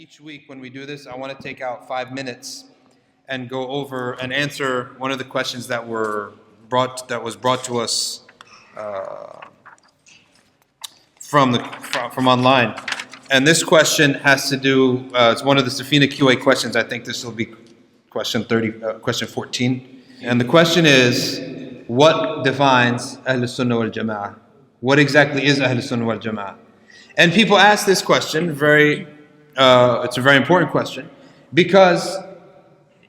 each week when we do this, I want to take out 5 minutes and go over and answer one of the questions that was brought to us from online. And this question has to do, it's one of the Safina QA questions. I think this will be question 14. And the question is, what defines al-Sunna wal-Jamaa? What exactly is al-Sunna wal-Jamaa? And people ask this question, it's a very important question, because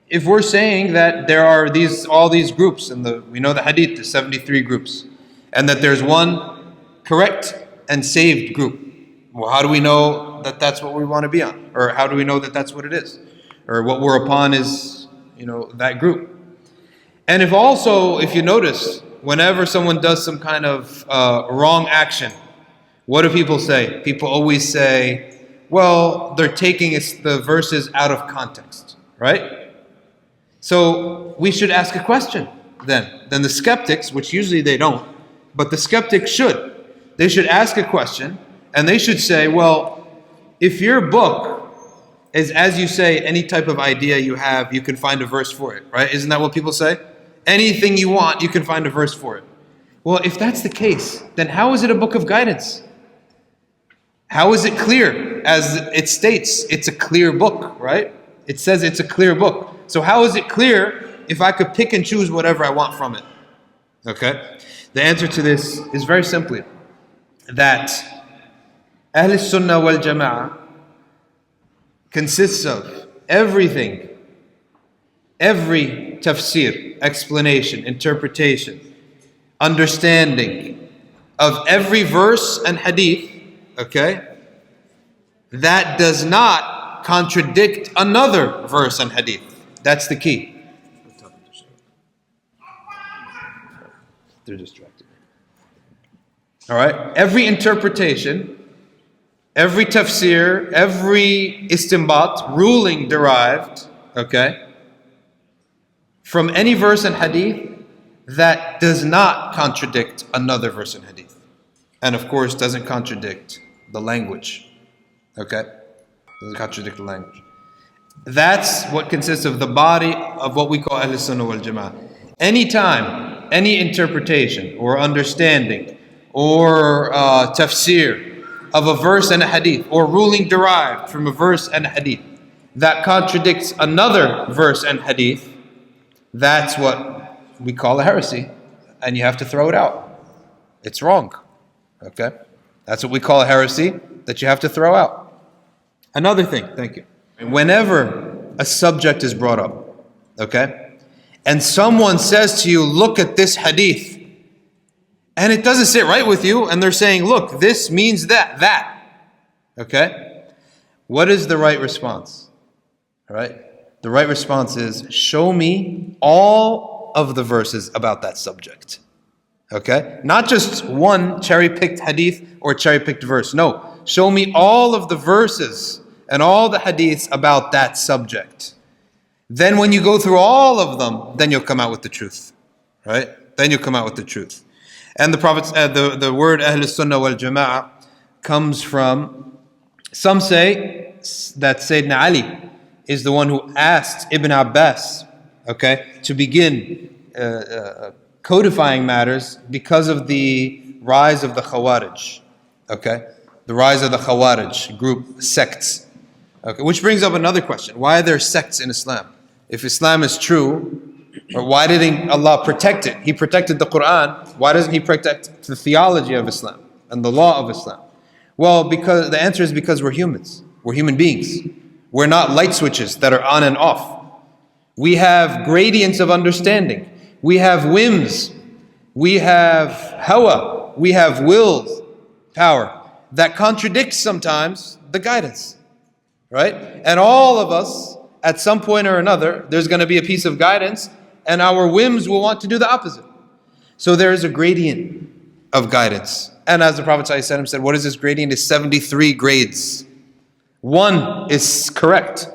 if we're saying that there are all these groups, and we know the hadith, the 73 groups, and that there's one correct and saved group, well, how do we know that that's what we want to be on? Or how do we know that that's what it is? Or what we're upon is, that group. And if you notice, whenever someone does some kind of wrong action, what do people say? People always say, well, they're taking the verses out of context, right? So we should ask a question then. Then the skeptics, which usually they don't, but the skeptics should. They should ask a question, and they should say, well, if your book is, as you say, any type of idea you have, you can find a verse for it, right? Isn't that what people say? Anything you want, you can find a verse for it. Well, if that's the case, then how is it a book of guidance? How is it clear? As it states, it's a clear book, right? It says it's a clear book. So how is it clear if I could pick and choose whatever I want from it? Okay? The answer to this is very simply that al-Sunna wal-Jamaa consists of everything, every tafsir, explanation, interpretation, understanding of every verse and hadith, okay, that does not contradict another verse and hadith. That's the key. They're distracted. All right? Every interpretation, every tafsir, every istinbat, ruling derived, okay, from any verse and hadith that does not contradict another verse and hadith. And of course, doesn't contradict the language. Okay? Doesn't contradict the language. That's what consists of the body of what we call al-Sunna wal-Jamaa. Anytime, any interpretation or understanding or tafsir of a verse and a hadith, or ruling derived from a verse and a hadith that contradicts another verse and hadith, that's what we call a heresy, and you have to throw it out. It's wrong. Okay? That's what we call a heresy that you have to throw out. Another thing, thank you. Whenever a subject is brought up, okay, and someone says to you, look at this hadith, and it doesn't sit right with you, and they're saying, look, this means that, okay, what is the right response? All right? The right response is, show me all of the verses about that subject. Okay? Not just one cherry-picked hadith or cherry-picked verse. No. Show me all of the verses and all the hadiths about that subject. Then when you go through all of them, then you'll come out with the truth. Right? Then you'll come out with the truth. And the Prophet, the word al-Sunna wal-Jamaa comes from, some say that Sayyidina Ali is the one who asked Ibn Abbas, okay, to begin codifying matters because of the rise of the Khawarij, okay? The rise of the Khawarij group, sects. Okay, which brings up another question. Why are there sects in Islam? If Islam is true, or why didn't Allah protect it? He protected the Quran. Why doesn't He protect the theology of Islam and the law of Islam? Well, because the answer is because we're humans. We're human beings. We're not light switches that are on and off. We have gradients of understanding. We have whims. We have hawa. We have will power that contradicts sometimes the guidance. Right? And all of us, at some point or another, there's going to be a piece of guidance, and our whims will want to do the opposite. So there is a gradient of guidance. And as the Prophet ﷺ said, what is this gradient? It's 73 grades. One is correct,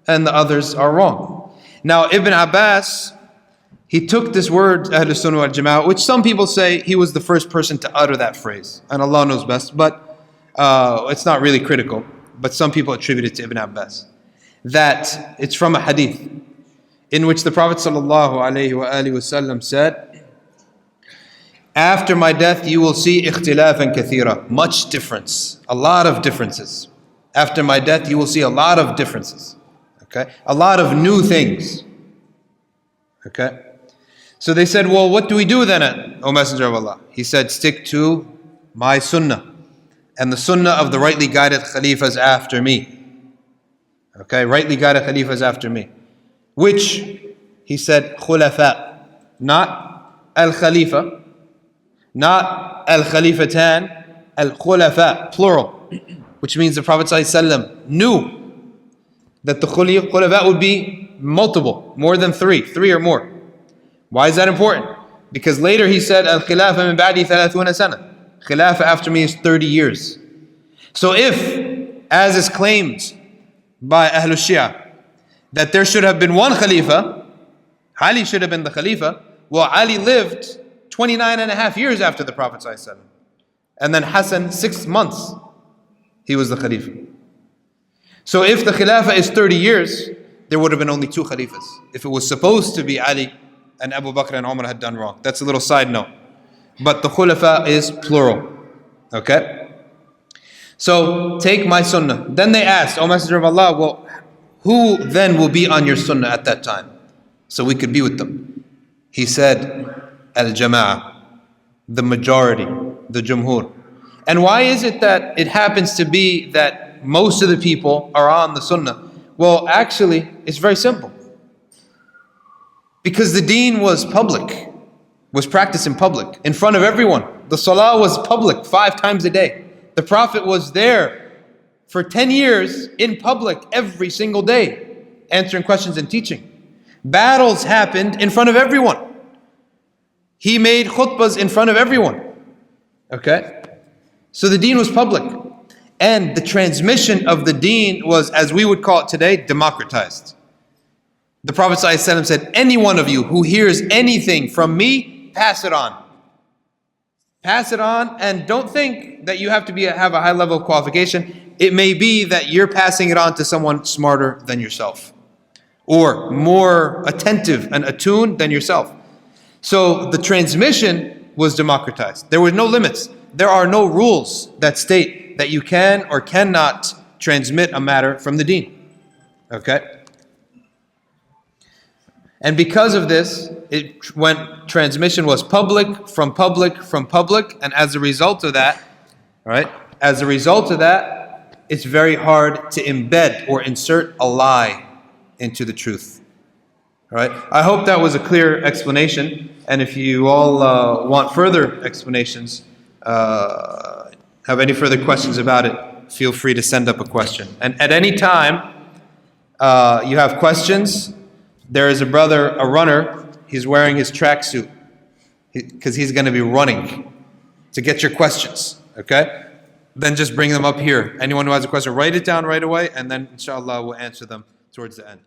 and the others are wrong. Now, Ibn Abbas, he took this word, Ahl-Sunnah wal-Jamaa, which some people say he was the first person to utter that phrase. And Allah knows best, but it's not really critical. but some people attribute it to Ibn Abbas. That it's from a hadith in which the Prophet ﷺ said, after my death you will see ikhtilafan kathira, much difference, a lot of differences. After my death you will see a lot of differences. Okay? A lot of new things. Okay? So they said, well, what do we do then, O Messenger of Allah? He said, stick to my sunnah and the sunnah of the rightly guided khalifas after me. Okay, rightly guided khalifas after me. Which, he said, khulafa, not al-khalifa, not al-khalifatan, al-khulafa, plural. Which means the Prophet ﷺ knew that the khulafa would be multiple, more than three or more. Why is that important? Because later he said, al-khilafa min ba'di 30 sana. Khilafah after me is 30 years. So if, as is claimed by Ahlul Shia, that there should have been one Khalifa, Ali should have been the Khalifa, well, Ali lived 29 and a half years after the Prophet ﷺ. And then Hassan, 6 months, he was the Khalifa. So if the Khilafah is 30 years, there would have been only 2 Khalifas. If it was supposed to be Ali and Abu Bakr and Umar had done wrong. That's a little side note. But the Khulafa is plural. Okay? So, take my sunnah. Then they asked, O Messenger of Allah, well, who then will be on your sunnah at that time? So we could be with them. He said, al-Jamaa, the majority, the Jumhur. And why is it that it happens to be that most of the people are on the sunnah? Well, actually, it's very simple. Because the deen was public, was practiced in public, in front of everyone. The salah was public 5 times a day. The Prophet was there for 10 years in public every single day, answering questions and teaching. Battles happened in front of everyone. He made khutbahs in front of everyone. Okay? So the deen was public. And the transmission of the deen was, as we would call it today, democratized. The Prophet ﷺ said, any one of you who hears anything from me, pass it on. Pass it on, and don't think that you have to have a high level of qualification. It may be that you're passing it on to someone smarter than yourself, or more attentive and attuned than yourself. So the transmission was democratized. There were no limits. There are no rules that state that you can or cannot transmit a matter from the deen. Okay? And because of this, transmission was public, and as a result of that, right? As a result of that, it's very hard to embed or insert a lie into the truth. All right? I hope that was a clear explanation. And if you all want further explanations, have any further questions about it, feel free to send up a question. And at any time you have questions, there is a brother, a runner, he's wearing his tracksuit because he's going to be running to get your questions, okay? Then just bring them up here. Anyone who has a question, write it down right away, and then inshallah we'll answer them towards the end.